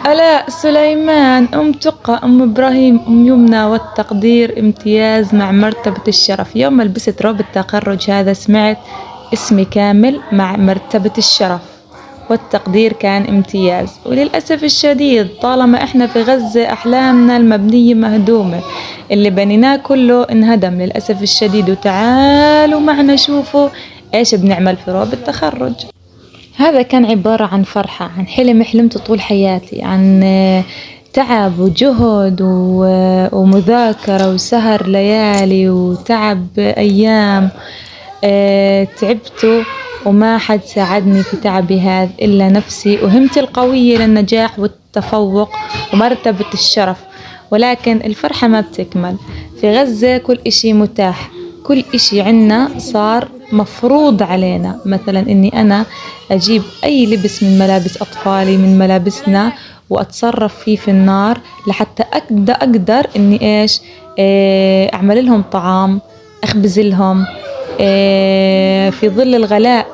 آلاء سليمان، أم تقى، أم إبراهيم، أم يمنى، والتقدير امتياز مع مرتبة الشرف. يوم ما لبست روب التخرج هذا سمعت اسمي كامل مع مرتبة الشرف، والتقدير كان امتياز. وللأسف الشديد طالما احنا في غزة أحلامنا المبنية مهدومة، اللي بنيناه كله انهدم للأسف الشديد. وتعالوا معنا شوفوا ايش بنعمل في روب التخرج. هذا كان عبارة عن فرحة، عن حلم حلمته طول حياتي، عن تعب وجهد ومذاكرة وسهر ليالي وتعب أيام. تعبت وما حد ساعدني في تعبي هذا إلا نفسي وهمتي القوية للنجاح والتفوق ومرتبة الشرف. ولكن الفرحة ما بتكمل. في غزة كل إشي متاح، كل إشي عنا صار مفروض علينا. مثلا إني أنا أجيب أي لبس من ملابس أطفالي، من ملابسنا، وأتصرف فيه في النار لحتى أقدر إني إيش أعمل لهم طعام، أخبز لهم في ظل الغلاء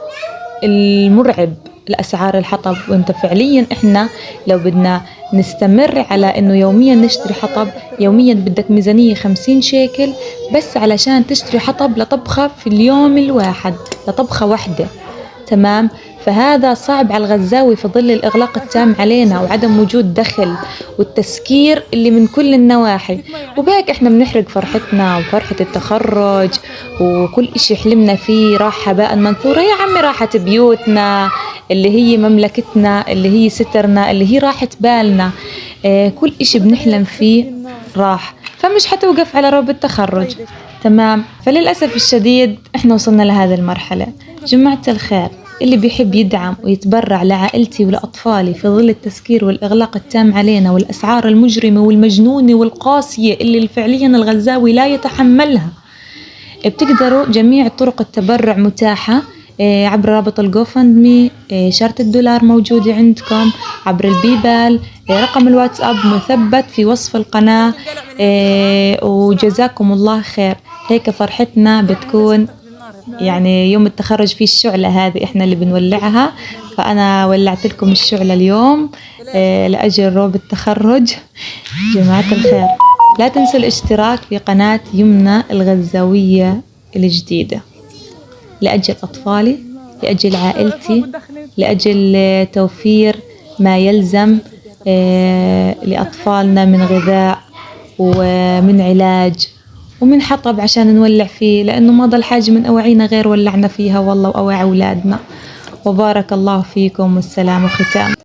المرعب الأسعار الحطب. وانت فعليا احنا لو بدنا نستمر على انه يوميا نشتري حطب، يوميا بدك ميزانية 50 شيكل بس علشان تشتري حطب لطبخة في اليوم الواحد، لطبخة واحدة. تمام؟ فهذا صعب على الغزاوي في ظل الإغلاق التام علينا وعدم وجود دخل والتسكير اللي من كل النواحي. وبهيك احنا بنحرق فرحتنا وفرحة التخرج، وكل اشي حلمنا فيه راح هباء منثورا. يا عمي راحت بيوتنا اللي هي مملكتنا، اللي هي سترنا، اللي هي راحة بالنا. كل اشي بنحلم فيه راح، فمش حتوقف على روب التخرج. تمام؟ فللأسف الشديد احنا وصلنا لهذه المرحلة. جماعة الخير، اللي بيحب يدعم ويتبرع لعائلتي ولأطفالي في ظل التسكير والإغلاق التام علينا والأسعار المجرمة والمجنونة والقاسية اللي فعليا الغزاوي لا يتحملها، بتقدروا جميع طرق التبرع متاحة عبر رابط الجوفندمي. شارة الدولار موجودة عندكم، عبر البيبال، رقم الواتساب مثبت في وصف القناة. وجزاكم الله خير. هيك فرحتنا بتكون، يعني يوم التخرج فيه الشعلة هذه احنا اللي بنولعها، فأنا ولعت لكم الشعلة اليوم لأجل روب التخرج. جماعة الخير، لا تنسوا الاشتراك في قناة يمنى الغزاوية الجديدة لأجل أطفالي، لأجل عائلتي، لأجل توفير ما يلزم لأطفالنا من غذاء ومن علاج ومن حطب عشان نولع فيه، لأنه ما ضل حاجة من أواعينا غير ولعنا فيها والله وأواعي أولادنا. وبارك الله فيكم، والسلام ختام.